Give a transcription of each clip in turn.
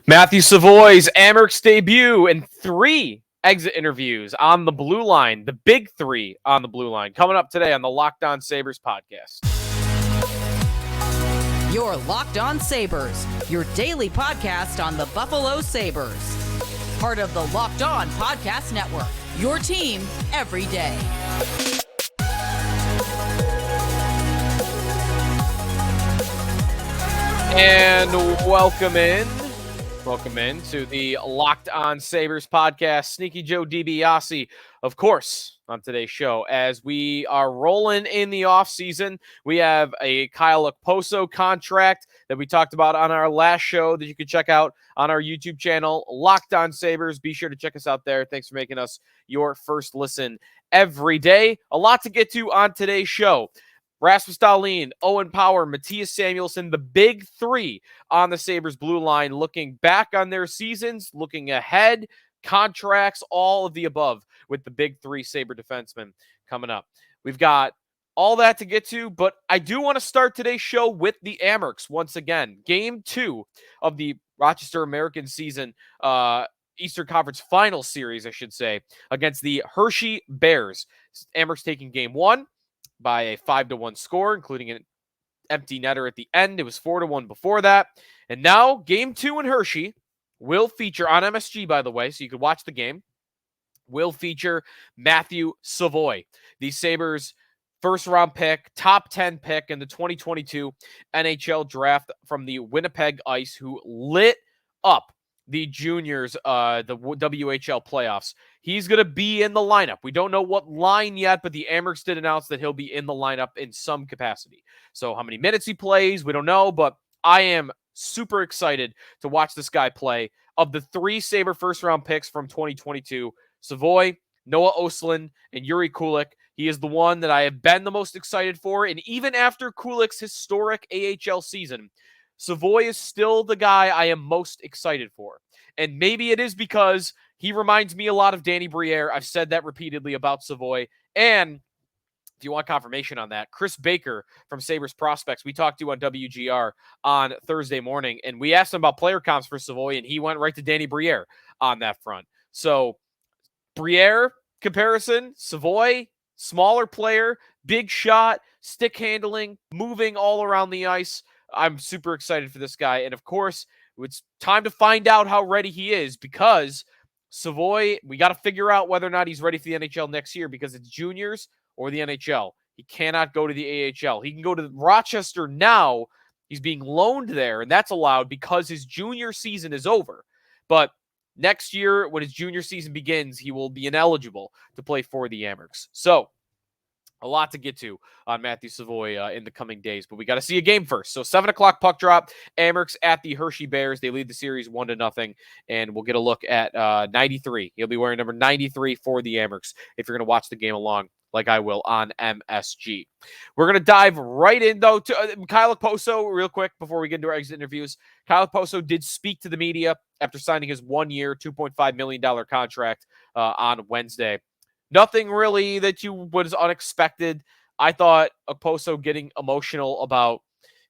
Matthew Savoie's Amerks debut and 3 exit interviews on the blue line, the big 3 on the blue line, coming up today on the Locked On Sabres podcast. Your Locked On Sabres, your daily podcast on the Buffalo Sabres. Part of the Locked On Podcast Network, your team every day. And welcome in to the Locked On Sabres podcast. Sneaky Joe DiBiase, of course, on today's show. As we are rolling in the offseason, we have a Kyle Okposo contract that we talked about on our last show that you can check out on our YouTube channel, Locked On Sabres. Be sure to check us out there. Thanks for making us your first listen every day. A lot to get to on today's show. Rasmus Dahlin, Owen Power, Matthias Samuelson, the big 3 on the Sabres blue line, looking back on their seasons, looking ahead, contracts, all of the above with the big 3 Sabre defensemen coming up. We've got all that to get to, but I do want to start today's show with the Amerks once again. Game 2 of the Rochester American season, Eastern Conference Finals series, I should say, against the Hershey Bears. Amerks taking game 1 by a 5-1 score, including an empty netter at the end. It was 4-1 before that. And now game 2 in Hershey will feature on MSG, by the way, so you can watch the game, will feature Matthew Savoie, the Sabres' first-round pick, top 10 pick in the 2022 NHL draft from the Winnipeg Ice, who lit up the juniors, the WHL playoffs. He's going to be in the lineup. We don't know what line yet, but the Amerks did announce that he'll be in the lineup in some capacity. So how many minutes he plays, we don't know, but I am super excited to watch this guy play. Of the 3 Sabre first-round picks from 2022, Savoy, Noah Ostlund, and Yuri Kulik, he is the one that I have been the most excited for. And even after Kulik's historic AHL season, Savoy is still the guy I am most excited for. And maybe it is because he reminds me a lot of Danny Briere. I've said that repeatedly about Savoy. And if you want confirmation on that, Chris Baker from Sabres Prospects, we talked to on WGR on Thursday morning, and we asked him about player comps for Savoy, and he went right to Danny Briere on that front. So Briere comparison, Savoy, smaller player, big shot, stick handling, moving all around the ice. I'm super excited for this guy. And of course, it's time to find out how ready he is, because Savoy, we got to figure out whether or not he's ready for the NHL next year, because it's juniors or the NHL. He cannot go to the AHL. He can go to Rochester now. He's being loaned there, and that's allowed because his junior season is over. But next year, when his junior season begins, he will be ineligible to play for the Amerks. So a lot to get to on Matthew Savoie in the coming days, but we got to see a game first. So 7 o'clock puck drop, Amerks at the Hershey Bears. They lead the series 1-0, and we'll get a look at 93. He'll be wearing number 93 for the Amerks if you're going to watch the game along, like I will on MSG. We're going to dive right in, though, to Kyle Okposo real quick before we get into our exit interviews. Kyle Okposo did speak to the media after signing his 1-year, $2.5 million contract on Wednesday. Nothing really that was unexpected. I thought Okposo getting emotional about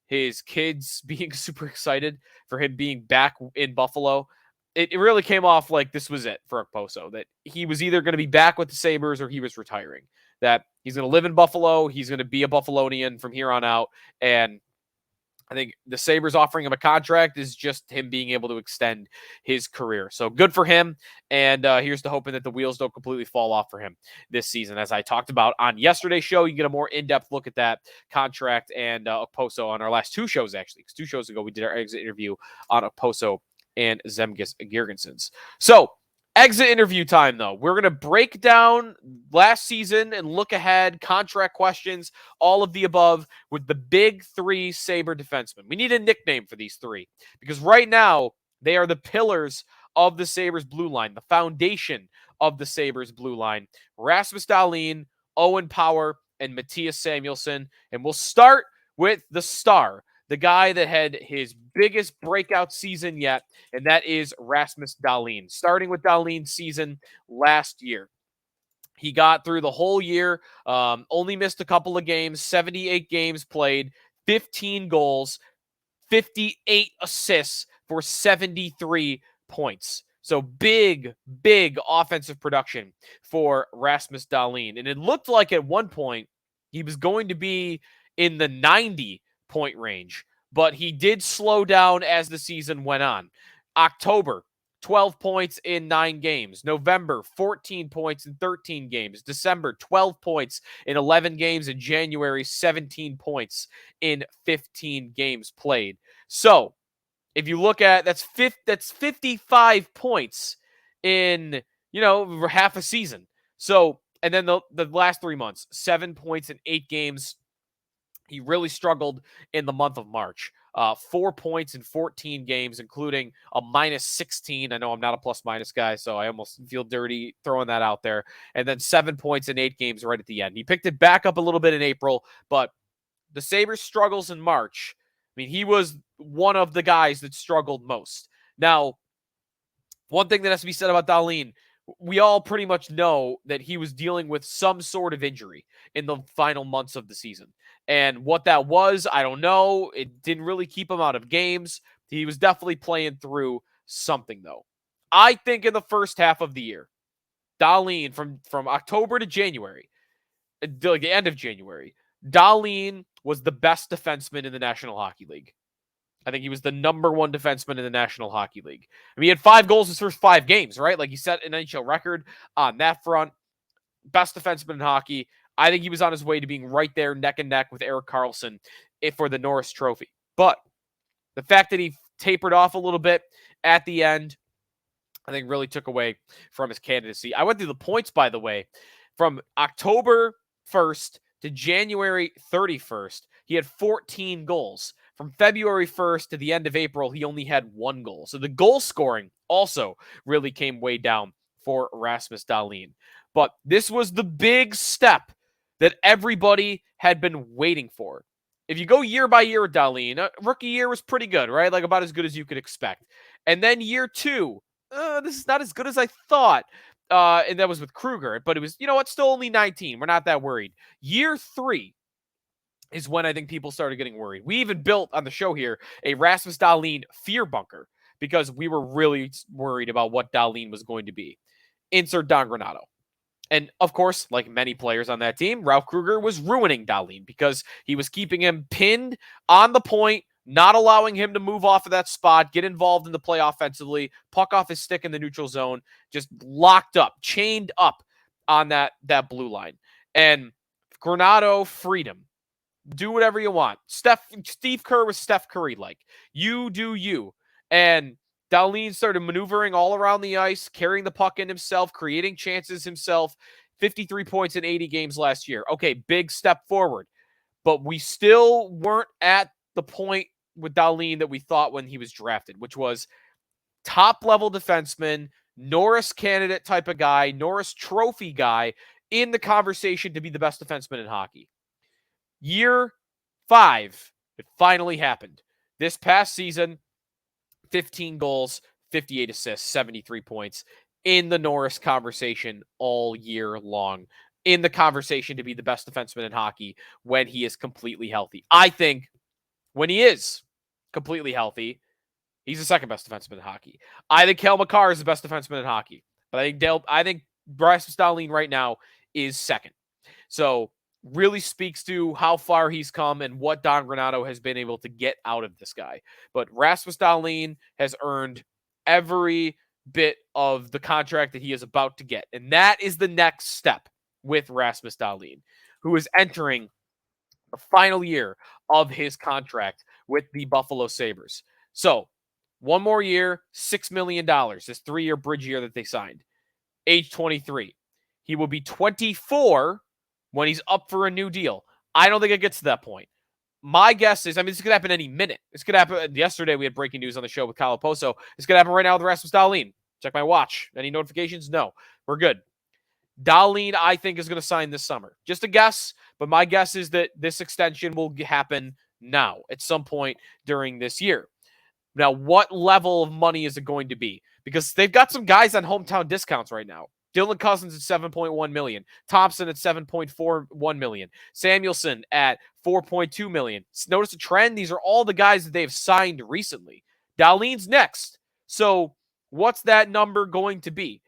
his kids being super excited for him being back in Buffalo. It really came off like this was it for Okposo, that he was either going to be back with the Sabres or he was retiring, that he's going to live in Buffalo. He's going to be a Buffalonian from here on out. And I think the Sabres offering him a contract is just him being able to extend his career. So good for him. And here's to hoping that the wheels don't completely fall off for him this season. As I talked about on yesterday's show, you can get a more in-depth look at that contract and Okposo on our last 2 shows, actually. Because 2 shows ago, we did our exit interview on Okposo and Zemgus Girgensons. So exit interview time, though. We're going to break down last season and look ahead, contract questions, all of the above with the big 3 Sabre defensemen. We need a nickname for these 3 because right now they are the pillars of the Sabres blue line, the foundation of the Sabres blue line. Rasmus Dahlin, Owen Power, and Matthias Samuelson. And we'll start with the star, the guy that had his biggest breakout season yet, and that is Rasmus Dahlin. Starting with Dahlin's season last year. He got through the whole year, only missed a couple of games, 78 games played, 15 goals, 58 assists for 73 points. So big offensive production for Rasmus Dahlin. And it looked like at one point he was going to be in the 90-point range, but he did slow down as the season went on. October, 12 points in 9 games. November, 14 points in 13 games. December, 12 points in 11 games. In January, 17 points in 15 games played. So, if you look at that's 55 points in, half a season. So, and then the last 3 months, 7 points in 8 games. He really struggled in the month of March. 4 points in 14 games, including a minus 16. I know I'm not a plus-minus guy, so I almost feel dirty throwing that out there. And then 7 points in 8 games right at the end. He picked it back up a little bit in April, but the Sabres' struggles in March, I mean, he was one of the guys that struggled most. Now, one thing that has to be said about Dahlin, we all pretty much know that he was dealing with some sort of injury in the final months of the season. And what that was, I don't know. It didn't really keep him out of games. He was definitely playing through something, though. I think in the first half of the year, Dahlin, from October to January, like the end of January, Dahlin was the best defenseman in the National Hockey League. I think he was the number 1 defenseman in the National Hockey League. I mean, he had 5 goals his first 5 games, right? Like, he set an NHL record on that front. Best defenseman in hockey. I think he was on his way to being right there neck and neck with Erik Karlsson for the Norris Trophy. But the fact that he tapered off a little bit at the end, I think really took away from his candidacy. I went through the points, by the way. From October 1st to January 31st, he had 14 goals. From February 1st to the end of April, he only had 1 goal. So the goal scoring also really came way down for Rasmus Dahlin. But this was the big step that everybody had been waiting for. If you go year by year with Dahlin, rookie year was pretty good, right? Like about as good as you could expect. And then year 2, this is not as good as I thought. And that was with Kruger, but it was, still only 19. We're not that worried. Year 3 is when I think people started getting worried. We even built on the show here a Rasmus Dahlin fear bunker because we were really worried about what Dahlin was going to be. Insert Don Granato. And, of course, like many players on that team, Ralph Kruger was ruining Dahlin because he was keeping him pinned on the point, not allowing him to move off of that spot, get involved in the play offensively, puck off his stick in the neutral zone, just locked up, chained up on that blue line. And Granato freed him. Do whatever you want. Steve Kerr was Steph Curry like. You do you. And Dahlin started maneuvering all around the ice, carrying the puck in himself, creating chances himself. 53 points in 80 games last year. Okay, big step forward. But we still weren't at the point with Dahlin that we thought when he was drafted, which was top-level defenseman, Norris candidate type of guy, Norris trophy guy in the conversation to be the best defenseman in hockey. Year 5, it finally happened. This past season, 15 goals, 58 assists, 73 points in the Norris conversation all year long. In the conversation to be the best defenseman in hockey when he is completely healthy. I think when he is completely healthy, he's the second best defenseman in hockey. I think Cale Makar is the best defenseman in hockey. But I think Rasmus Dahlin right now is second. So really speaks to how far he's come and what Don Granato has been able to get out of this guy. But Rasmus Dahlin has earned every bit of the contract that he is about to get. And that is the next step with Rasmus Dahlin, who is entering the final year of his contract with the Buffalo Sabres. So, one more year, $6 million, this 3-year bridge year that they signed. Age 23. He will be 24 when he's up for a new deal. I don't think it gets to that point. My guess is, this could happen any minute. This could happen. Yesterday, we had breaking news on the show with Okposo. This could happen right now with Rasmus Dahlin. Check my watch. Any notifications? No. We're good. Dahlin, I think, is going to sign this summer. Just a guess, but my guess is that this extension will happen now at some point during this year. Now, what level of money is it going to be? Because they've got some guys on hometown discounts right now. Dylan Cousins at $7.1 million. Thompson at $7.41 million. Samuelson at $4.2 million. Notice the trend. These are all the guys that they've signed recently. Dahlin's next. So what's that number going to be?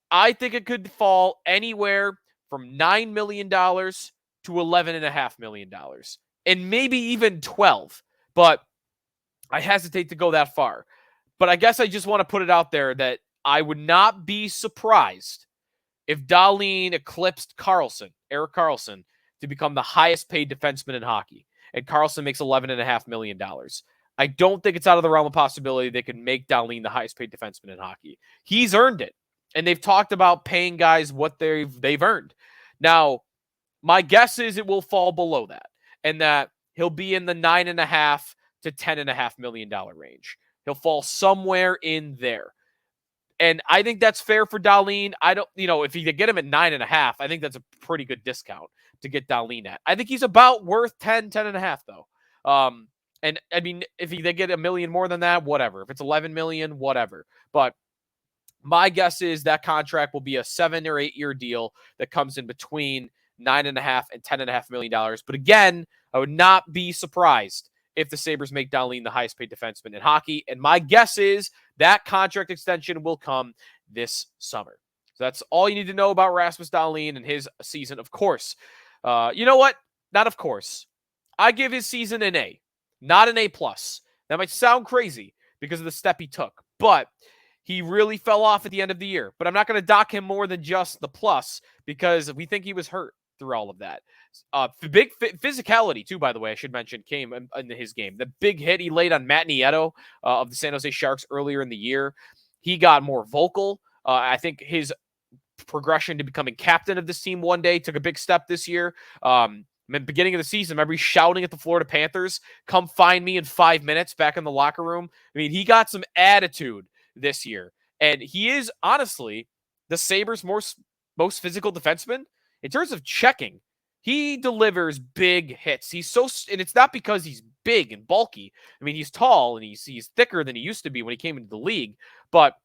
I think it could fall anywhere from $9 million to $11.5 million, and maybe even 12. But I hesitate to go that far. But I guess I just want to put it out there that I would not be surprised if Dahlin eclipsed Erik Karlsson, to become the highest paid defenseman in hockey. And Karlsson makes $11.5 million. I don't think it's out of the realm of possibility they could make Dahlin the highest paid defenseman in hockey. He's earned it. And they've talked about paying guys what they've earned. Now, my guess is it will fall below that, and that he'll be in the $9.5 to $10.5 million range. He'll fall somewhere in there. And I think that's fair for Dahlin. I don't, if you get him at 9.5, I think that's a pretty good discount to get Dahlin at. I think he's about worth 10.5 though. And I mean, if they get $1 million more than that, whatever. If it's 11 million, whatever. But my guess is that contract will be a 7 or 8 year deal that comes in between $9.5 and $10.5 million. But again, I would not be surprised if the Sabres make Dahlin the highest paid defenseman in hockey. And my guess is that contract extension will come this summer. So that's all you need to know about Rasmus Dahlin and his season. Of course, you know what? Not of course. I give his season an A, not an A+. That might sound crazy because of the step he took, but he really fell off at the end of the year. But I'm not going to dock him more than just the plus because we think he was hurt through all of that. Big physicality, too, by the way, I should mention, came in his game. The big hit he laid on Matt Nieto of the San Jose Sharks earlier in the year, he got more vocal. I think his progression to becoming captain of this team one day took a big step this year. In the beginning of the season, remember he's shouting at the Florida Panthers, "Come find me in 5 minutes," back in the locker room. I mean, he got some attitude this year. And he is, honestly, the Sabres' most physical defenseman. In terms of checking, he delivers big hits. And it's not because he's big and bulky. I mean, he's tall and he's thicker than he used to be when he came into the league. But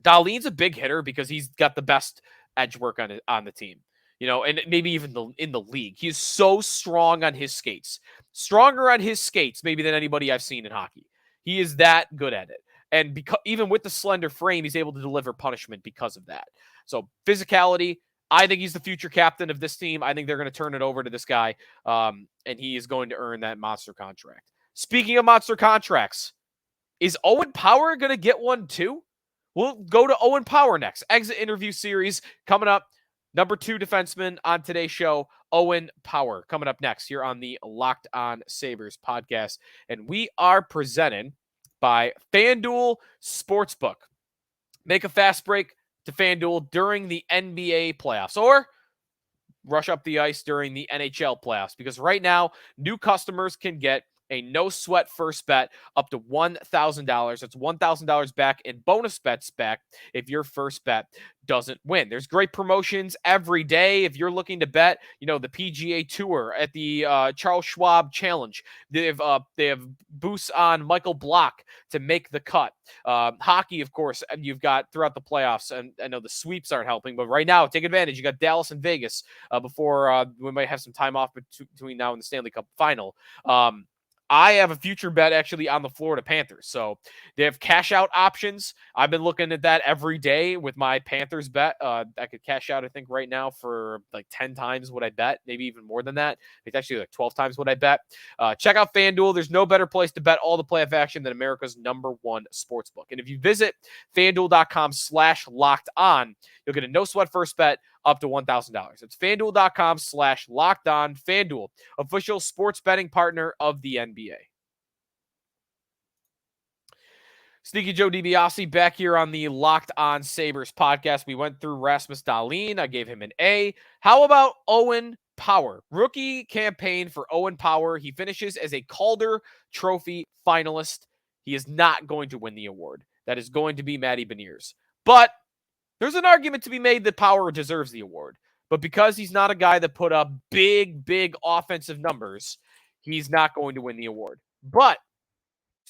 Dahlin's a big hitter because he's got the best edge work on the team. And maybe even in the league. He's so strong on his skates. Stronger on his skates maybe than anybody I've seen in hockey. He is that good at it. And even with the slender frame, he's able to deliver punishment because of that. So physicality, I think he's the future captain of this team. I think they're going to turn it over to this guy, and he is going to earn that monster contract. Speaking of monster contracts, is Owen Power going to get one too? We'll go to Owen Power next. Exit interview series coming up. Number 2 defenseman on today's show, Owen Power, coming up next here on the Locked On Sabres podcast. And we are presented by FanDuel Sportsbook. Make a fast break to FanDuel during the NBA playoffs, or rush up the ice during the NHL playoffs, because right now, new customers can get a no-sweat first bet up to $1,000. That's $1,000 back in bonus bets back if your first bet doesn't win. There's great promotions every day. If you're looking to bet, the PGA Tour at the Charles Schwab Challenge, they have boosts on Michael Block to make the cut. Hockey, of course, you've got throughout the playoffs, and I know the sweeps aren't helping, but right now, take advantage. You got Dallas and Vegas before we might have some time off between now and the Stanley Cup final. I have a future bet actually on the Florida Panthers. So they have cash out options. I've been looking at that every day with my Panthers bet. I could cash out, I think, right now for like 10 times what I bet, maybe even more than that. It's actually like 12 times what I bet. Check out FanDuel. There's no better place to bet all the playoff action than America's #1 sportsbook. And if you visit FanDuel.com/locked-on, you'll get a no sweat first bet up to $1,000. It's FanDuel.com/locked-on. FanDuel, official sports betting partner of the NBA. Sneaky Joe DiBiase back here on the Locked On Sabres podcast. We went through Rasmus Dahlin. I gave him an A. How about Owen Power? Rookie campaign for Owen Power. He finishes as a Calder Trophy finalist. He is not going to win the award. That is going to be Matty Beniers. But there's an argument to be made that Power deserves the award. But because he's not a guy that put up big offensive numbers, he's not going to win the award. But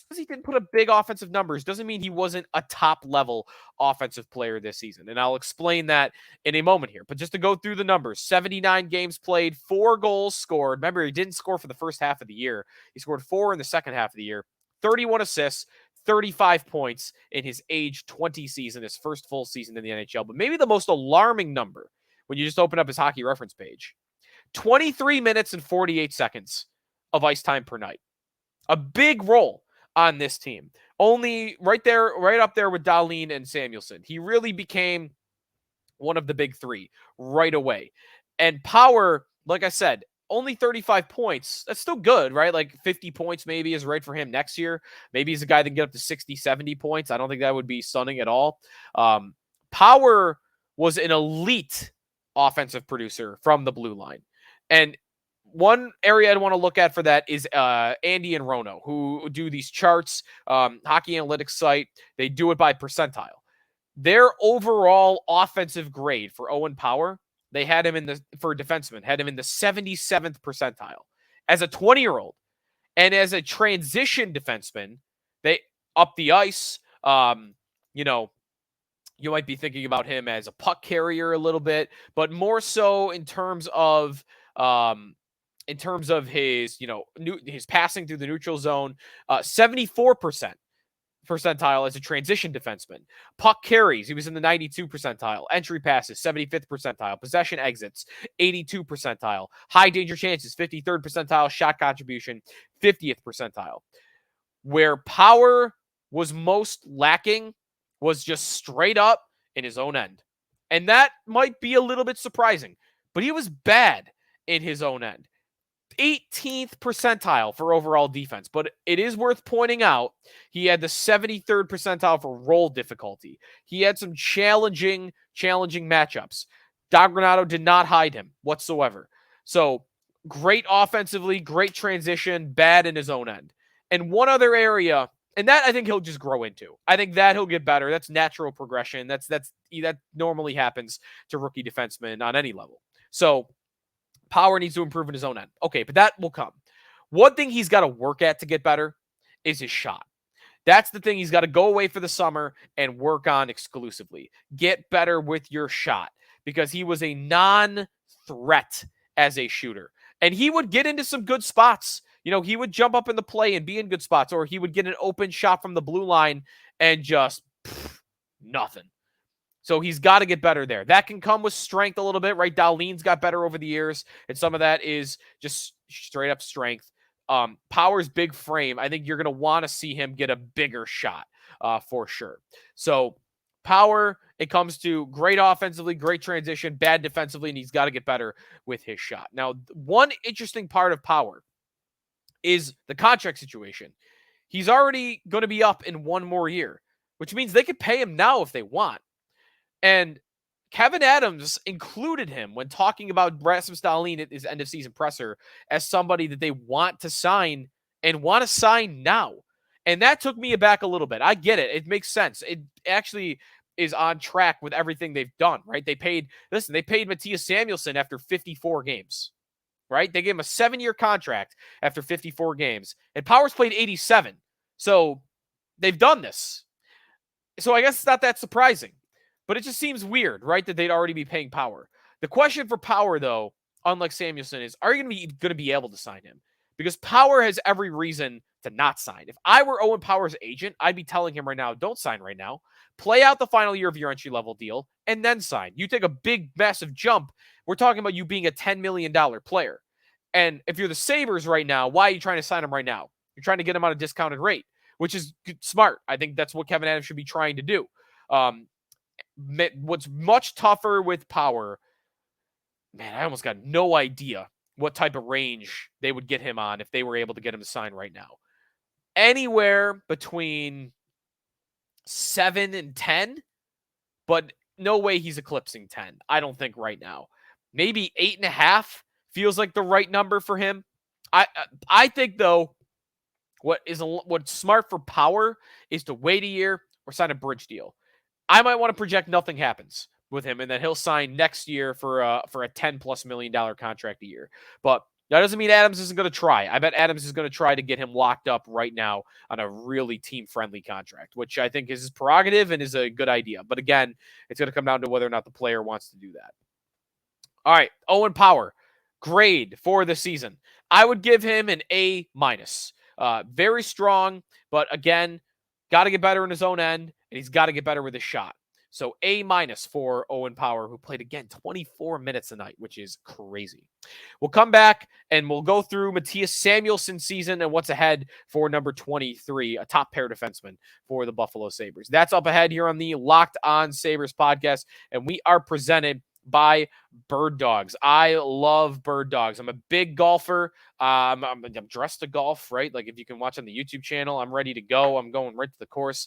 because he didn't put up big offensive numbers doesn't mean he wasn't a top-level offensive player this season. And I'll explain that in a moment here. But just to go through the numbers, 79 games played, 4 goals scored. Remember, he didn't score for the first half of the year. He scored 4 in the second half of the year. 31 assists, 35 points in his age 20 season, his first full season in the NHL. But maybe the most alarming number when you just open up his hockey reference page, 23 minutes and 48 seconds of ice time per night. A big role on this team. Only right up there with Dahlin and Samuelson. He really became one of the big three right away. And Power, like I said, only 35 points. That's still good, right? Like 50 points maybe is right for him next year. Maybe he's a guy that can get up to 60, 70 points. I don't think that would be stunning at all. Power was an elite offensive producer from the blue line. And one area I'd want to look at for that is Andy and Rono, who do these charts, hockey analytics site. They do it by percentile. Their overall offensive grade for Owen Power, they had him for defenseman, had him in the 77th percentile. As a 20-year-old and as a transition defenseman, they up the ice. You might be thinking about him as a puck carrier a little bit, but more so in terms of his, his passing through the neutral zone, 74% percentile as a transition defenseman. Puck carries, he was in the 92 percentile. Entry passes, 75th percentile. Possession exits, 82 percentile. High danger chances, 53rd percentile. Shot contribution, 50th percentile. Where Power was most lacking was just straight up in his own end. And that might be a little bit surprising, but he was bad in his own end. 18th percentile for overall defense, but it is worth pointing out he had the 73rd percentile for roll difficulty. He had some challenging matchups. Don Granato did not hide him whatsoever. So great offensively, great transition, bad in his own end. And one other area, and that I think he'll just grow into. I think that he'll get better. That's natural progression. That normally happens to rookie defensemen on any level. So Power needs to improve in his own end. Okay, but that will come. One thing he's got to work at to get better is his shot. That's the thing he's got to go away for the summer and work on exclusively. Get better with your shot because he was a non-threat as a shooter. And he would get into some good spots. He would jump up in the play and be in good spots, or he would get an open shot from the blue line and just nothing. So he's got to get better there. That can come with strength a little bit, right? Dahlin's got better over the years, and some of that is just straight up strength. Power's big frame, I think you're going to want to see him get a bigger shot for sure. So Power, it comes to great offensively, great transition, bad defensively, and he's got to get better with his shot. Now, one interesting part of Power is the contract situation. He's already going to be up in one more year, which means they could pay him now if they want. And Kevin Adams included him when talking about Rasmus Dahlin at his end-of-season presser as somebody that they want to sign and want to sign now. And that took me aback a little bit. I get it. It makes sense. It actually is on track with everything they've done, right? They paid Matthias Samuelson after 54 games, right? They gave him a 7-year contract after 54 games. And Power's played 87. So they've done this. So I guess it's not that surprising. But it just seems weird, right, that they'd already be paying Power. The question for Power, though, unlike Samuelson, is are you going to be able to sign him? Because Power has every reason to not sign. If I were Owen Power's agent, I'd be telling him right now, don't sign right now. Play out the final year of your entry-level deal and then sign. You take a big, massive jump. We're talking about you being a $10 million player. And if you're the Sabres right now, why are you trying to sign him right now? You're trying to get him on a discounted rate, which is smart. I think that's what Kevin Adams should be trying to do. What's much tougher with Power, man, I almost got no idea what type of range they would get him on if they were able to get him to sign right now. Anywhere between 7 and 10, but no way he's eclipsing 10. I don't think right now. Maybe 8.5 feels like the right number for him. I think, though, what's smart for Power is to wait a year or sign a bridge deal. I might want to project nothing happens with him, and then he'll sign next year for a $10+ million contract a year. But that doesn't mean Adams isn't going to try. I bet Adams is going to try to get him locked up right now on a really team-friendly contract, which I think is his prerogative and is a good idea. But again, it's going to come down to whether or not the player wants to do that. All right, Owen Power, grade for the season. I would give him an A-. Very strong, but again, got to get better in his own end, and he's got to get better with his shot. So A- for Owen Power, who played, again, 24 minutes tonight, which is crazy. We'll come back and we'll go through Matthias Samuelson's season and what's ahead for number 23, a top pair defenseman for the Buffalo Sabres. That's up ahead here on the Locked On Sabres podcast, and we are presented by Bird Dogs. I love Bird Dogs. I'm a big golfer. I'm dressed to golf, right? Like if you can watch on the YouTube channel, I'm ready to go. I'm going right to the course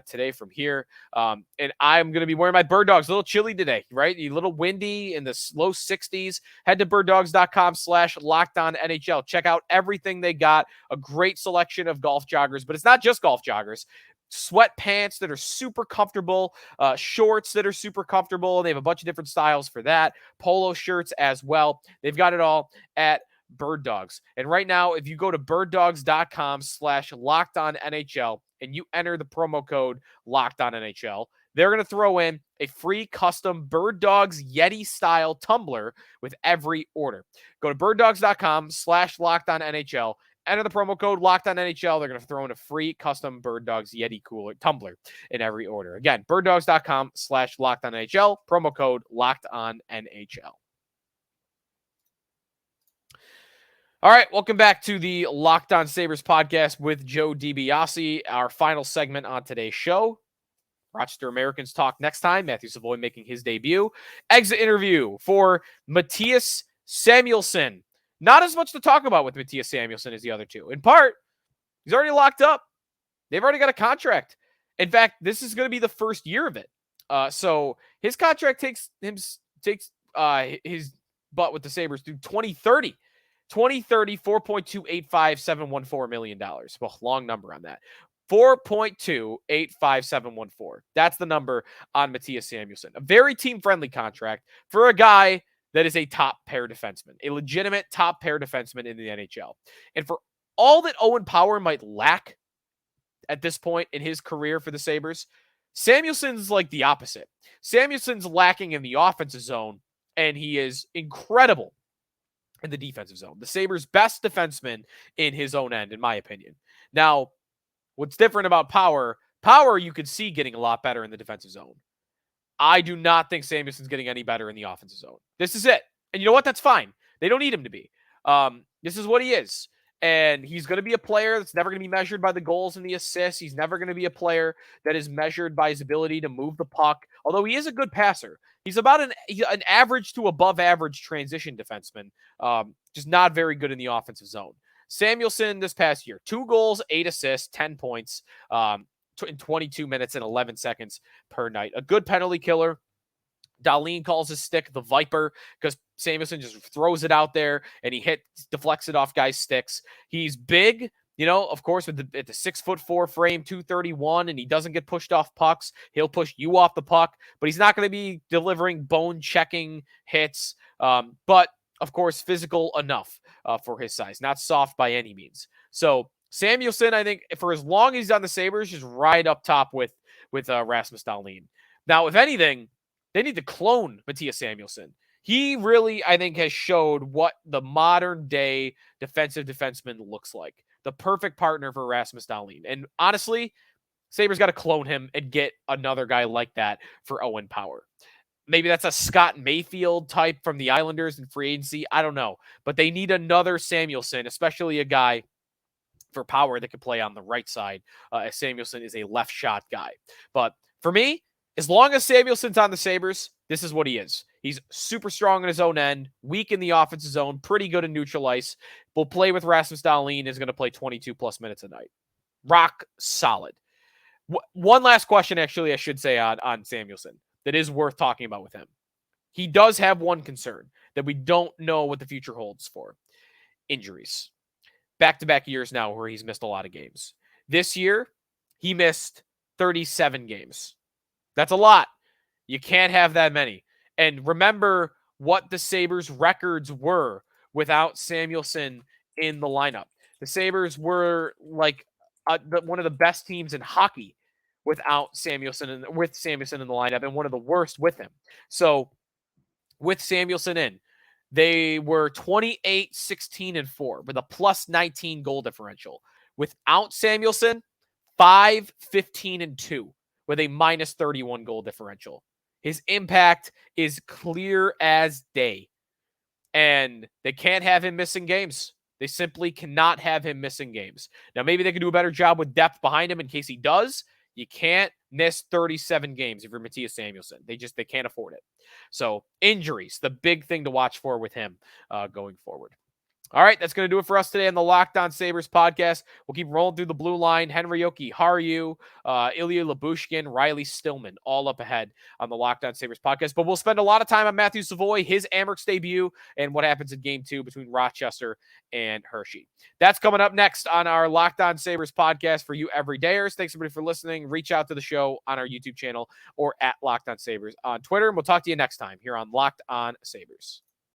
today from here. And I'm going to be wearing my Bird Dogs. A little chilly today, right? A little windy in the low 60s. Head to birddogs.com/lockedonnhl. Check out everything they got. A great selection of golf joggers, but it's not just golf joggers. Sweatpants that are super comfortable, shorts that are super comfortable. They have a bunch of different styles for that. Polo shirts as well. They've got it all at Bird Dogs. And right now, if you go to birddogs.com/lockedonnhl and you enter the promo code LockedOnNHL, they're going to throw in a free custom Bird Dogs Yeti style tumbler with every order. Go to birddogs.com/lockedonnhl. Enter the promo code LockedOnNHL. They're going to throw in a free custom Bird Dogs Yeti cooler tumbler in every order. Again, birddogs.com/LockedOnNHL. Promo code LockedOnNHL. All right, welcome back to the Locked On Sabres podcast with Joe DiBiase. Our final segment on today's show. Rochester Americans talk next time. Matthew Savoie making his debut. Exit interview for Matthias Samuelson. Not as much to talk about with Matthias Samuelson as the other two. In part, he's already locked up. They've already got a contract. In fact, this is going to be the first year of it. So his contract takes his butt with the Sabres through 2030. 2030, $4.285714 million. Well, long number on that. 4.285714. That's the number on Matthias Samuelsson. A very team-friendly contract for a guy that is a top pair defenseman, a legitimate top pair defenseman in the NHL. And for all that Owen Power might lack at this point in his career for the Sabres, Samuelson's like the opposite. Samuelson's lacking in the offensive zone, and he is incredible in the defensive zone. The Sabres' best defenseman in his own end, in my opinion. Now, what's different about Power you could see getting a lot better in the defensive zone. I do not think Samuelsson's getting any better in the offensive zone. This is it. And you know what? That's fine. They don't need him to be. This is what he is. And he's going to be a player that's never going to be measured by the goals and the assists. He's never going to be a player that is measured by his ability to move the puck, although he is a good passer. He's about an average to above average transition defenseman, just not very good in the offensive zone. Samuelsson this past year, 2 goals, 8 assists, 10 points in 22 minutes and 11 seconds per night. A good penalty killer. Dahlin calls his stick the Viper because Samuelsson just throws it out there and he deflects it off guys' sticks. He's big, of course, at the 6'4" frame, 231, and he doesn't get pushed off pucks. He'll push you off the puck, but he's not going to be delivering bone-checking hits. But, of course, physical enough for his size. Not soft by any means. So, Samuelsson, I think, for as long as he's on the Sabres, is right up top with Rasmus Dahlin. Now, if anything, they need to clone Matthias Samuelsson. He really, I think, has showed what the modern-day defensive defenseman looks like. The perfect partner for Rasmus Dahlin. And honestly, Sabres got to clone him and get another guy like that for Owen Power. Maybe that's a Scott Mayfield type from the Islanders in free agency. I don't know. But they need another Samuelsson, especially a guy for Power that can play on the right side, as Samuelsson is a left shot guy. But for me, as long as Samuelsson's on the Sabres, this is what he is. He's super strong in his own end, weak in the offensive zone, pretty good in neutral ice. Will play with Rasmus Dahlin, is going to play 22-plus minutes a night. Rock solid. One last question, actually, I should say on Samuelsson that is worth talking about with him. He does have one concern that we don't know what the future holds for. Injuries. Back-to-back years now where he's missed a lot of games. This year, he missed 37 games. That's a lot. You can't have that many. And remember what the Sabres' records were without Samuelsson in the lineup. The Sabres were like one of the best teams in hockey without Samuelsson with Samuelsson in the lineup, and one of the worst with him. So with Samuelsson in, they were 28, 16, and 4 with a plus 19 goal differential. Without Samuelsson, 5-15-2 with a minus 31 goal differential. His impact is clear as day. And they can't have him missing games. They simply cannot have him missing games. Now, maybe they can do a better job with depth behind him in case he does. You can't miss 37 games if you're Matthias Samuelson. They can't afford it. So injuries, the big thing to watch for with him going forward. All right, that's going to do it for us today on the Locked On Sabres podcast. We'll keep rolling through the blue line. Henry Yoki, Haru, Ilya Labushkin, Riley Stillman, all up ahead on the Locked On Sabres podcast. But we'll spend a lot of time on Matthew Savoie, his Amerks debut, and what happens in Game 2 between Rochester and Hershey. That's coming up next on our Locked On Sabres podcast for you everydayers. Thanks, everybody, for listening. Reach out to the show on our YouTube channel or at Locked On Sabres on Twitter. And we'll talk to you next time here on Locked On Sabres.